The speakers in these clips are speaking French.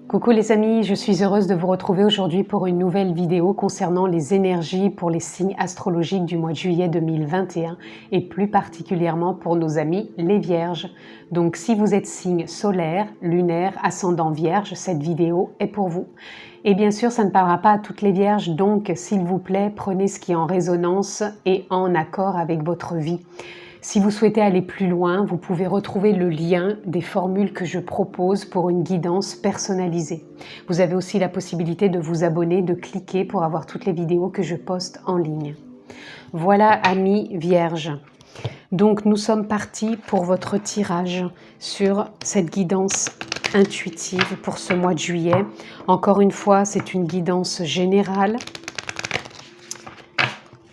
Coucou les amis, je suis heureuse de vous retrouver aujourd'hui pour une nouvelle vidéo concernant les énergies pour les signes astrologiques du mois de juillet 2021 et plus particulièrement pour nos amis les Vierges. Donc si vous êtes signe solaire, lunaire, ascendant Vierge, cette vidéo est pour vous. Et bien sûr, ça ne parlera pas à toutes les Vierges, donc s'il vous plaît, prenez ce qui est en résonance et en accord avec votre vie. Si vous souhaitez aller plus loin, vous pouvez retrouver le lien des formules que je propose pour une guidance personnalisée. Vous avez aussi la possibilité de vous abonner, de cliquer pour avoir toutes les vidéos que je poste en ligne. Voilà, amis Vierges. Donc nous sommes partis pour votre tirage sur cette guidance intuitive pour ce mois de juillet. Encore une fois, c'est une guidance générale.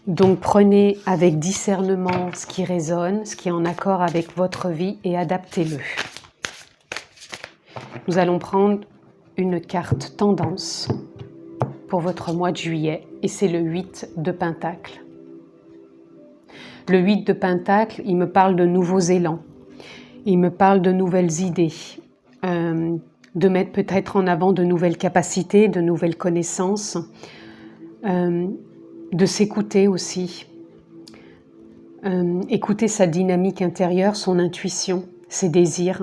Donc prenez avec discernement ce qui résonne, ce qui est en accord avec votre vie et adaptez-le. Nous allons prendre une carte tendance pour votre mois de juillet et c'est le 8 de Pentacle. Le 8 de Pentacle, il me parle de nouveaux élans, il me parle de nouvelles idées, de mettre peut-être en avant de nouvelles capacités, de nouvelles connaissances, de s'écouter aussi, écouter sa dynamique intérieure, son intuition, ses désirs.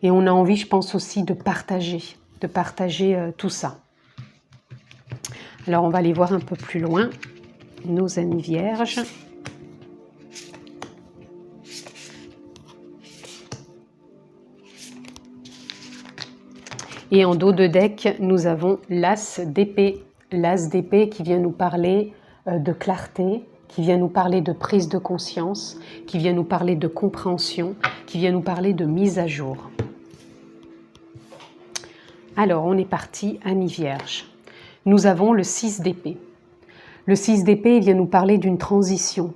Et on a envie, je pense aussi, de partager tout ça. Alors on va aller voir un peu plus loin, nos amis Vierges. Et en dos de deck, nous avons l'As d'épée. L'As d'épée qui vient nous parler de clarté, qui vient nous parler de prise de conscience, qui vient nous parler de compréhension, qui vient nous parler de mise à jour. Alors, on est parti, amis Vierges. Nous avons le 6 d'épée. Le 6 d'épée, il vient nous parler d'une transition.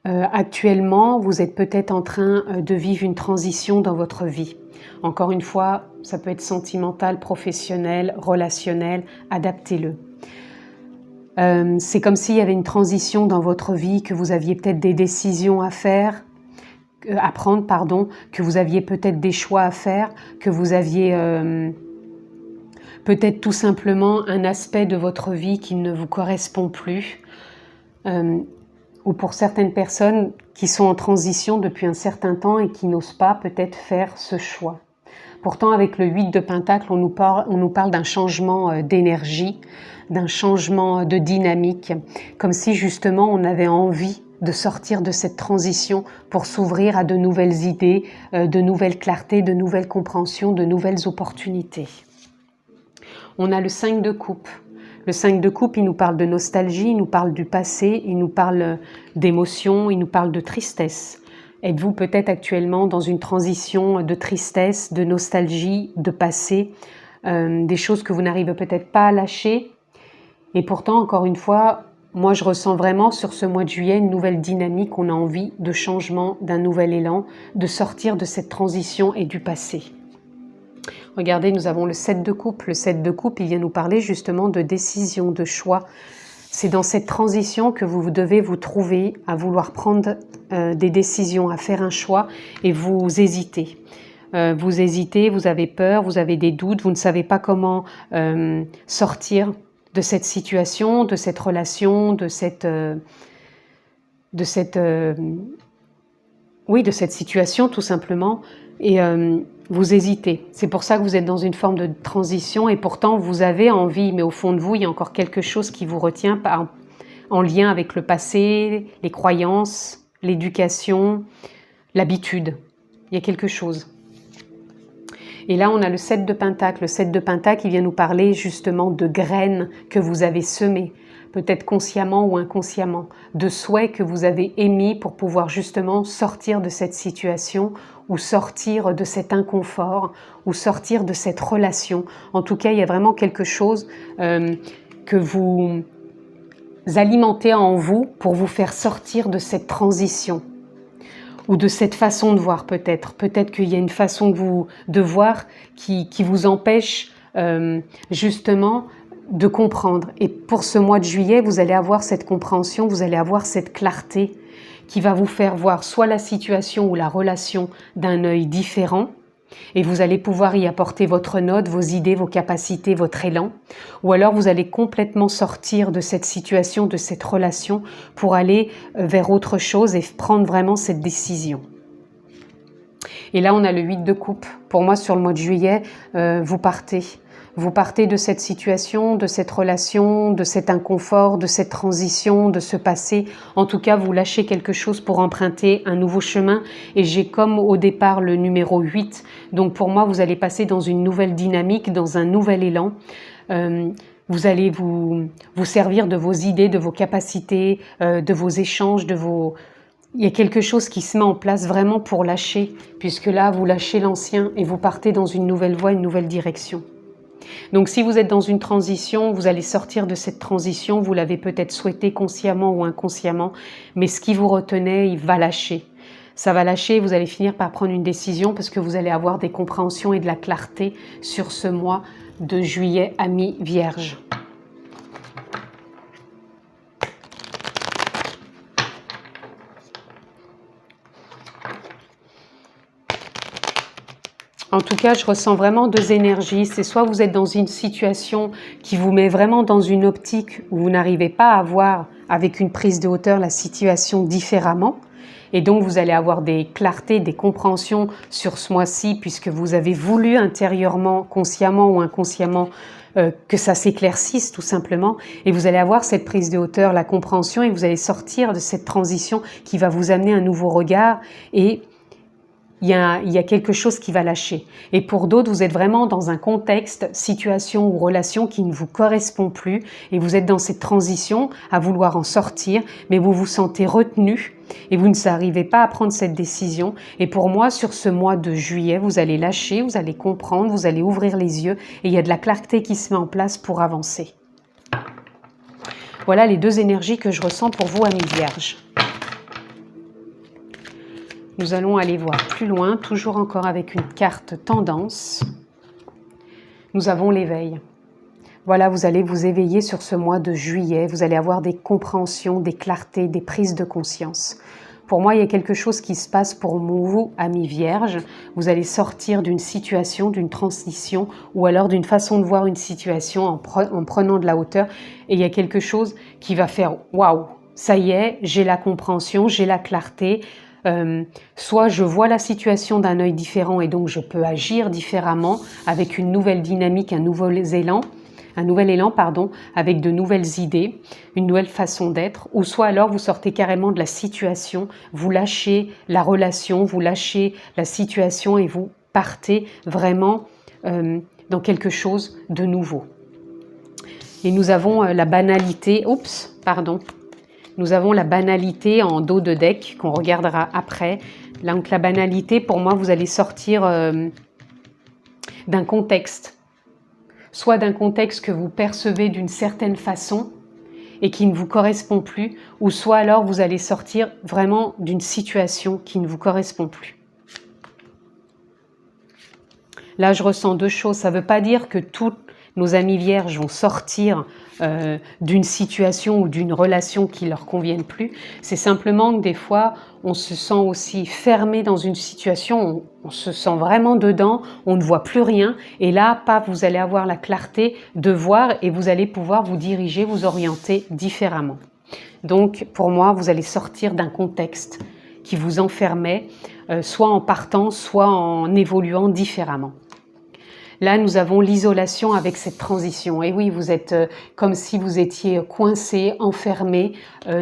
Actuellement, vous êtes peut-être en train de vivre une transition dans votre vie. Encore une fois, ça peut être sentimental, professionnel, relationnel, adaptez-le. C'est comme s'il y avait une transition dans votre vie, que vous aviez peut-être des décisions à faire, à prendre, pardon, que vous aviez peut-être des choix à faire, que vous aviez peut-être tout simplement un aspect de votre vie qui ne vous correspond plus, ou pour certaines personnes qui sont en transition depuis un certain temps et qui n'osent pas peut-être faire ce choix. Pourtant, avec le 8 de Pentacle, on nous parle d'un changement d'énergie, d'un changement de dynamique, comme si justement on avait envie de sortir de cette transition pour s'ouvrir à de nouvelles idées, de nouvelles clartés, de nouvelles compréhensions, de nouvelles opportunités. On a le 5 de coupe. Le 5 de coupe, il nous parle de nostalgie, il nous parle du passé, il nous parle d'émotions, il nous parle de tristesse. Êtes-vous peut-être actuellement dans une transition de tristesse, de nostalgie, de passé, des choses que vous n'arrivez peut-être pas à lâcher? Et pourtant, encore une fois, moi je ressens vraiment sur ce mois de juillet une nouvelle dynamique, on a envie de changement, d'un nouvel élan, de sortir de cette transition et du passé. Regardez, nous avons le 7 de coupe. Le 7 de coupe, il vient nous parler justement de décision, de choix. C'est dans cette transition que vous devez vous trouver à vouloir prendre des décisions, à faire un choix et vous hésitez. Vous hésitez, vous avez peur, vous avez des doutes, vous ne savez pas comment sortir de cette situation, de cette relation, de cette situation tout simplement. Et vous hésitez. C'est pour ça que vous êtes dans une forme de transition et pourtant vous avez envie, mais au fond de vous, il y a encore quelque chose qui vous retient en lien avec le passé, les croyances, l'éducation, l'habitude. Il y a quelque chose. Et là, on a le 7 de Pentacle. Le 7 de Pentacle, il vient nous parler justement de graines que vous avez semées, peut-être consciemment ou inconsciemment, de souhaits que vous avez émis pour pouvoir justement sortir de cette situation ou sortir de cet inconfort ou sortir de cette relation. En tout cas, il y a vraiment quelque chose que vous alimentez en vous pour vous faire sortir de cette transition ou de cette façon de voir peut-être. Peut-être qu'il y a une façon de voir qui vous empêche justement de comprendre. Et pour ce mois de juillet, vous allez avoir cette compréhension, vous allez avoir cette clarté qui va vous faire voir soit la situation ou la relation d'un œil différent, Et vous allez pouvoir y apporter votre note, vos idées, vos capacités, votre élan. Ou alors vous allez complètement sortir de cette situation, de cette relation pour aller vers autre chose et prendre vraiment cette décision. Et là, on a le 8 de coupe. Pour moi, sur le mois de juillet, vous partez. Vous partez de cette situation, de cette relation, de cet inconfort, de cette transition, de ce passé. En tout cas, vous lâchez quelque chose pour emprunter un nouveau chemin. Et j'ai comme au départ le numéro 8. Donc pour moi, vous allez passer dans une nouvelle dynamique, dans un nouvel élan. Vous allez vous servir de vos idées, de vos capacités, de vos échanges, de vos... Il y a quelque chose qui se met en place vraiment pour lâcher, puisque là, vous lâchez l'ancien et vous partez dans une nouvelle voie, une nouvelle direction. Donc si vous êtes dans une transition, vous allez sortir de cette transition, vous l'avez peut-être souhaité consciemment ou inconsciemment, mais ce qui vous retenait, il va lâcher. Ça va lâcher, vous allez finir par prendre une décision parce que vous allez avoir des compréhensions et de la clarté sur ce mois de juillet, amis vierges. En tout cas, je ressens vraiment deux énergies. C'est soit vous êtes dans une situation qui vous met vraiment dans une optique où vous n'arrivez pas à voir avec une prise de hauteur la situation différemment. Et donc, vous allez avoir des clartés, des compréhensions sur ce mois-ci puisque vous avez voulu intérieurement, consciemment ou inconsciemment, que ça s'éclaircisse tout simplement. Et vous allez avoir cette prise de hauteur, la compréhension et vous allez sortir de cette transition qui va vous amener un nouveau regard et il y a quelque chose qui va lâcher. Et pour d'autres, vous êtes vraiment dans un contexte, situation ou relation qui ne vous correspond plus et vous êtes dans cette transition à vouloir en sortir, mais vous vous sentez retenu et vous n'arrivez pas à prendre cette décision. Et pour moi, sur ce mois de juillet, vous allez lâcher, vous allez comprendre, vous allez ouvrir les yeux et il y a de la clarté qui se met en place pour avancer. Voilà les deux énergies que je ressens pour vous, amis vierges. Nous allons aller voir plus loin, toujours encore avec une carte tendance. Nous avons l'éveil. Voilà, vous allez vous éveiller sur ce mois de juillet. Vous allez avoir des compréhensions, des clartés, des prises de conscience. Pour moi, il y a quelque chose qui se passe pour vous, amis vierges. Vous allez sortir d'une situation, d'une transition ou alors d'une façon de voir une situation en prenant de la hauteur. Et il y a quelque chose qui va faire « waouh, ça y est, j'ai la compréhension, j'ai la clarté ». Soit je vois la situation d'un œil différent et donc je peux agir différemment avec une nouvelle dynamique, un nouvel élan, avec de nouvelles idées, une nouvelle façon d'être, ou soit alors vous sortez carrément de la situation, vous lâchez la relation, vous lâchez la situation et vous partez vraiment dans quelque chose de nouveau. Et nous avons la banalité, nous avons la banalité en dos de deck qu'on regardera après. Donc la banalité, pour moi, vous allez sortir d'un contexte. Soit d'un contexte que vous percevez d'une certaine façon et qui ne vous correspond plus, ou soit alors vous allez sortir vraiment d'une situation qui ne vous correspond plus. Là, je ressens deux choses. Ça ne veut pas dire que tous nos amis vierges vont sortir d'une situation ou d'une relation qui ne leur convienne plus. C'est simplement que des fois, on se sent aussi fermé dans une situation, on se sent vraiment dedans, on ne voit plus rien. Et là, vous allez avoir la clarté de voir et vous allez pouvoir vous diriger, vous orienter différemment. Donc, pour moi, vous allez sortir d'un contexte qui vous enfermait, soit en partant, soit en évoluant différemment. Là, nous avons l'isolation avec cette transition. Et oui, vous êtes comme si vous étiez coincé, enfermé,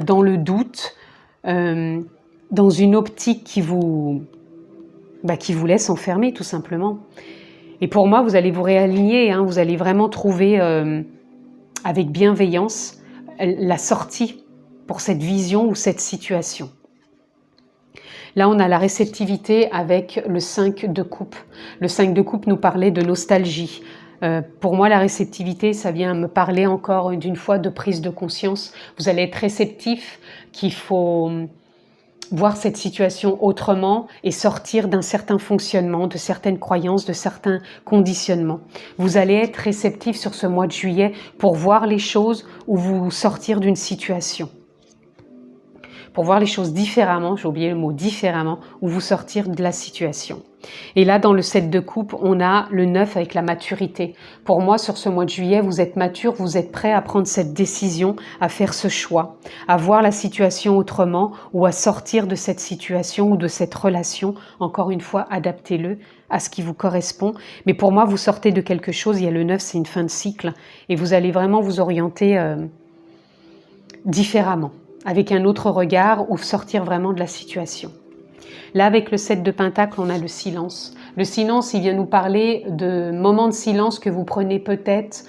dans le doute, dans une optique qui vous laisse enfermer tout simplement. Et pour moi, vous allez vous réaligner, vous allez vraiment trouver avec bienveillance la sortie pour cette vision ou cette situation. Là, on a la réceptivité avec le 5 de coupe. Le 5 de coupe nous parlait de nostalgie. Pour moi, la réceptivité, ça vient me parler encore d'une fois de prise de conscience. Vous allez être réceptif, qu'il faut voir cette situation autrement et sortir d'un certain fonctionnement, de certaines croyances, de certains conditionnements. Vous allez être réceptif sur ce mois de juillet pour voir les choses ou vous sortir d'une situation. pour voir les choses différemment, j'ai oublié le mot différemment, ou vous sortir de la situation. Et là, dans le 7 de coupe, on a le 9 avec la maturité. Pour moi, sur ce mois de juillet, vous êtes mature, vous êtes prêt à prendre cette décision, à faire ce choix, à voir la situation autrement ou à sortir de cette situation ou de cette relation. Encore une fois, adaptez-le à ce qui vous correspond. Mais pour moi, vous sortez de quelque chose, il y a le 9, c'est une fin de cycle, et vous allez vraiment vous orienter différemment, avec un autre regard ou sortir vraiment de la situation. Là, avec le 7 de Pentacle, on a le silence. Le silence, il vient nous parler de moments de silence que vous prenez peut-être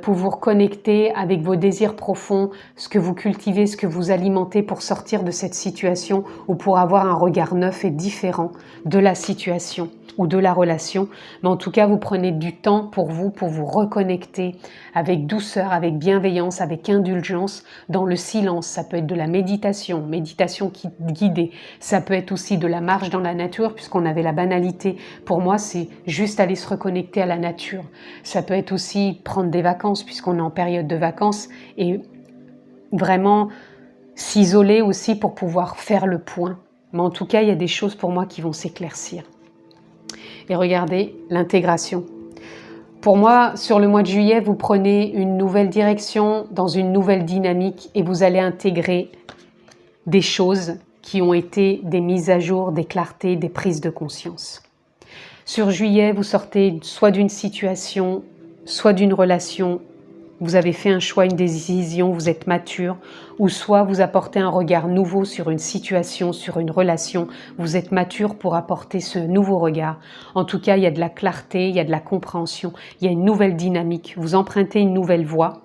pour vous reconnecter avec vos désirs profonds, ce que vous cultivez, ce que vous alimentez pour sortir de cette situation ou pour avoir un regard neuf et différent de la situation ou de la relation. Mais en tout cas, vous prenez du temps pour vous reconnecter avec douceur, avec bienveillance, avec indulgence dans le silence. Ça peut être de la méditation, méditation guidée. Ça peut être aussi de la marche dans la nature, puisqu'on avait la banalité. Pour moi, c'est juste aller se reconnecter à la nature. Ça peut être aussi prendre des vacances, puisqu'on est en période de vacances, et vraiment s'isoler aussi pour pouvoir faire le point. Mais en tout cas, il y a des choses pour moi qui vont s'éclaircir. Et regardez l'intégration. Pour moi, sur le mois de juillet, vous prenez une nouvelle direction, dans une nouvelle dynamique, et vous allez intégrer des choses qui ont été des mises à jour, des clartés, des prises de conscience. Sur juillet, vous sortez soit d'une situation, soit d'une relation, vous avez fait un choix, une décision, vous êtes mature, ou soit vous apportez un regard nouveau sur une situation, sur une relation, vous êtes mature pour apporter ce nouveau regard. En tout cas, il y a de la clarté, il y a de la compréhension, il y a une nouvelle dynamique, vous empruntez une nouvelle voie.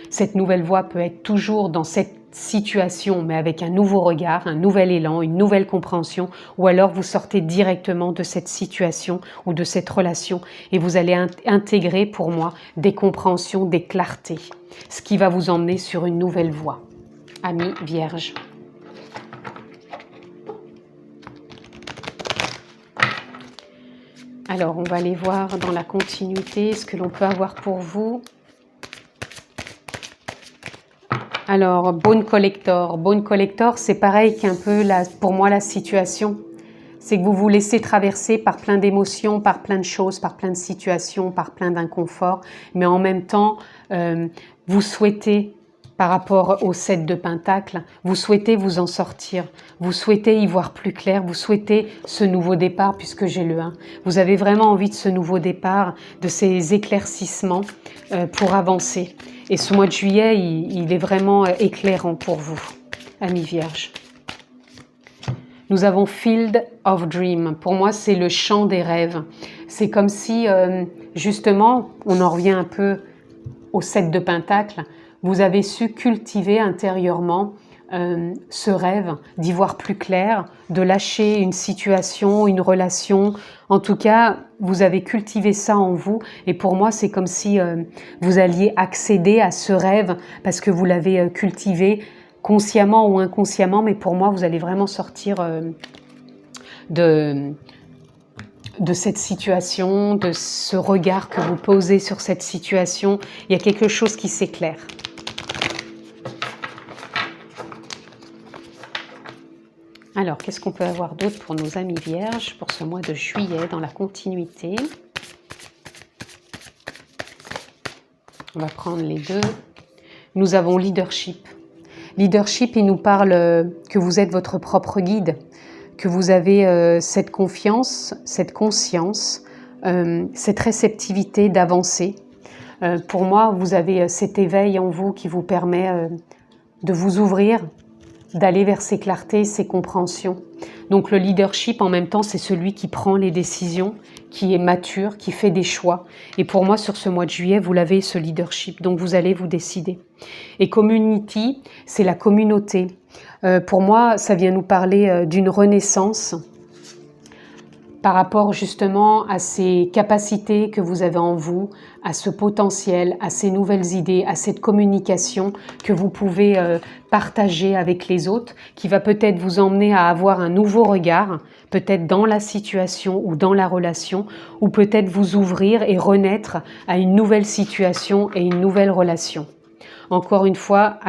Cette nouvelle voie peut être toujours dans cette situation, mais avec un nouveau regard, un nouvel élan, une nouvelle compréhension, ou alors vous sortez directement de cette situation ou de cette relation et vous allez intégrer pour moi des compréhensions, des clartés, ce qui va vous emmener sur une nouvelle voie. Amis Vierge. Alors, on va aller voir dans la continuité ce que l'on peut avoir pour vous. Alors, Bone Collector. Bone Collector, c'est pareil qu'un peu, pour moi, la situation. C'est que vous vous laissez traverser par plein d'émotions, par plein de choses, par plein de situations, par plein d'inconfort. Mais en même temps, vous souhaitez, par rapport au 7 de Pentacle, vous souhaitez vous en sortir. Vous souhaitez y voir plus clair. Vous souhaitez ce nouveau départ, puisque j'ai le 1. Vous avez vraiment envie de ce nouveau départ, de ces éclaircissements pour avancer. Et ce mois de juillet, il est vraiment éclairant pour vous, amis Vierges. Nous avons Field of Dream. Pour moi, c'est le champ des rêves. C'est comme si, justement, on en revient un peu au 7 de Pentacle, vous avez su cultiver intérieurement ce rêve, d'y voir plus clair, de lâcher une situation, une relation. En tout cas, vous avez cultivé ça en vous et pour moi, c'est comme si vous alliez accéder à ce rêve parce que vous l'avez cultivé consciemment ou inconsciemment, mais pour moi, vous allez vraiment sortir de cette situation, de ce regard que vous posez sur cette situation. Il y a quelque chose qui s'éclaire. Alors, qu'est-ce qu'on peut avoir d'autre pour nos amis vierges pour ce mois de juillet dans la continuité? On va prendre les deux. Nous avons leadership. Leadership, il nous parle que vous êtes votre propre guide, que vous avez cette confiance, cette conscience, cette réceptivité d'avancer. Pour moi, vous avez cet éveil en vous qui vous permet de vous ouvrir, d'aller vers ces clartés, ces compréhensions. Donc le leadership, en même temps, c'est celui qui prend les décisions, qui est mature, qui fait des choix. Et pour moi, sur ce mois de juillet, vous l'avez, ce leadership. Donc vous allez vous décider. Et community, c'est la communauté. Pour moi, ça vient nous parler d'une renaissance par rapport justement à ces capacités que vous avez en vous, à ce potentiel, à ces nouvelles idées, à cette communication que vous pouvez partager avec les autres, qui va peut-être vous emmener à avoir un nouveau regard, peut-être dans la situation ou dans la relation, ou peut-être vous ouvrir et renaître à une nouvelle situation et une nouvelle relation. Encore une fois,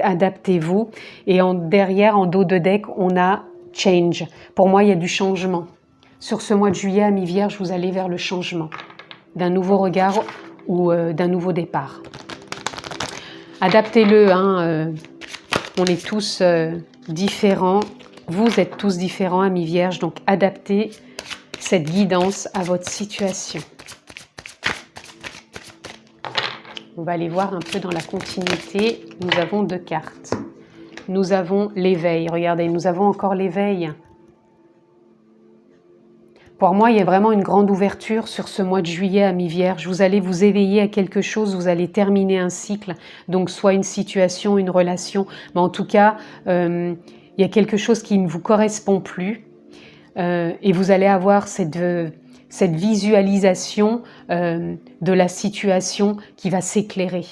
adaptez-vous. Et derrière, en dos de deck, on a change. Pour moi, il y a du changement. Sur ce mois de juillet, amis vierges, vous allez vers le changement d'un nouveau regard ou d'un nouveau départ. Adaptez-le, hein, on est tous différents. Vous êtes tous différents, amis vierges, donc adaptez cette guidance à votre situation. On va aller voir un peu dans la continuité. Nous avons 2 cartes. Nous avons l'éveil. Regardez, nous avons encore l'éveil. Pour moi, il y a vraiment une grande ouverture sur ce mois de juillet, amis vierges. Vous allez vous éveiller à quelque chose, vous allez terminer un cycle, donc soit une situation, une relation, mais en tout cas, il y a quelque chose qui ne vous correspond plus et vous allez avoir cette visualisation de la situation qui va s'éclairer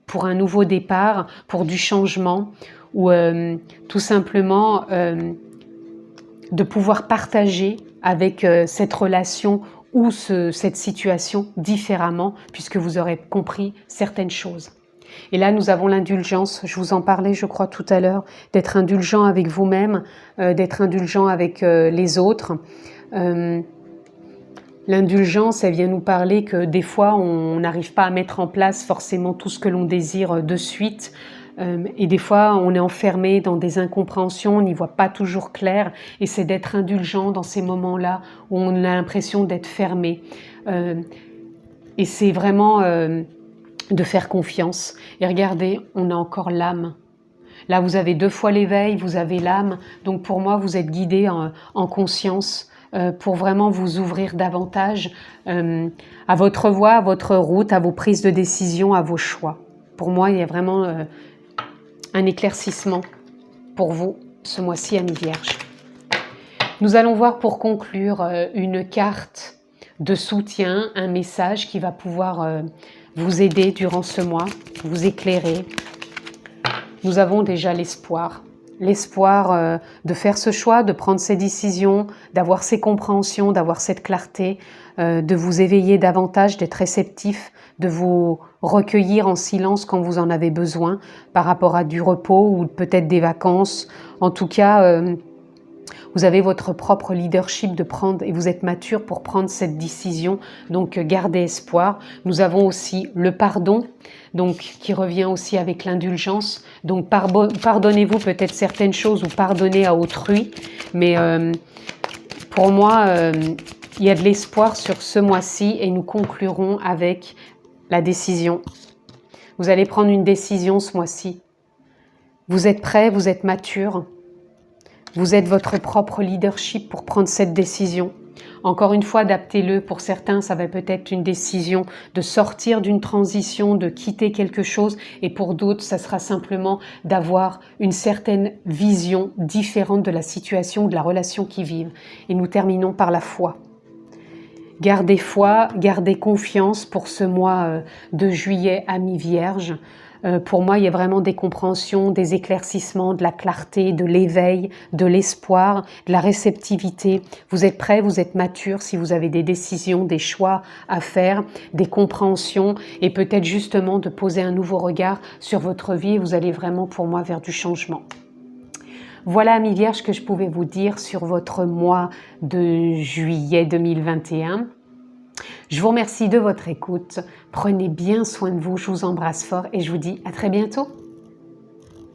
pour un nouveau départ, pour du changement ou tout simplement de pouvoir partager avec cette relation ou cette situation différemment puisque vous aurez compris certaines choses. Et là, nous avons l'indulgence, je vous en parlais, je crois, tout à l'heure, d'être indulgent avec vous-même, d'être indulgent avec les autres. L'indulgence, elle vient nous parler que des fois, on n'arrive pas à mettre en place forcément tout ce que l'on désire de suite. Et des fois, on est enfermé dans des incompréhensions, on n'y voit pas toujours clair. Et c'est d'être indulgent dans ces moments-là où on a l'impression d'être fermé. Et c'est vraiment de faire confiance. Et regardez, on a encore l'âme. Là, vous avez 2 fois l'éveil, vous avez l'âme. Donc pour moi, vous êtes guidé en conscience pour vraiment vous ouvrir davantage à votre voie, à votre route, à vos prises de décision, à vos choix. Pour moi, il y a vraiment un éclaircissement pour vous ce mois-ci, amis vierges. Nous allons voir pour conclure une carte de soutien, un message qui va pouvoir vous aider durant ce mois, vous éclairer. Nous avons déjà l'espoir. L'espoir de faire ce choix, de prendre ces décisions, d'avoir ces compréhensions, d'avoir cette clarté, de vous éveiller davantage, d'être réceptif, de vous recueillir en silence quand vous en avez besoin par rapport à du repos ou peut-être des vacances. En tout cas, vous avez votre propre leadership de prendre et vous êtes mature pour prendre cette décision. Donc, gardez espoir. Nous avons aussi le pardon, donc qui revient aussi avec l'indulgence. Donc, pardonnez-vous peut-être certaines choses ou pardonnez à autrui. Mais pour moi, il y a de l'espoir sur ce mois-ci et nous conclurons avec la décision. Vous allez prendre une décision ce mois-ci. Vous êtes prêts, vous êtes mature. Vous êtes votre propre leadership pour prendre cette décision. Encore une fois, adaptez-le. Pour certains, ça va peut-être une décision de sortir d'une transition, de quitter quelque chose. Et pour d'autres, ça sera simplement d'avoir une certaine vision différente de la situation, de la relation qu'ils vivent. Et nous terminons par la foi. Gardez foi, gardez confiance pour ce mois de juillet, amis vierges. Pour moi, il y a vraiment des compréhensions, des éclaircissements, de la clarté, de l'éveil, de l'espoir, de la réceptivité. Vous êtes prêts, vous êtes matures si vous avez des décisions, des choix à faire, des compréhensions et peut-être justement de poser un nouveau regard sur votre vie et vous allez vraiment pour moi vers du changement. Voilà, amis vierges, que je pouvais vous dire sur votre mois de juillet 2021. Je vous remercie de votre écoute. Prenez bien soin de vous. Je vous embrasse fort et je vous dis à très bientôt.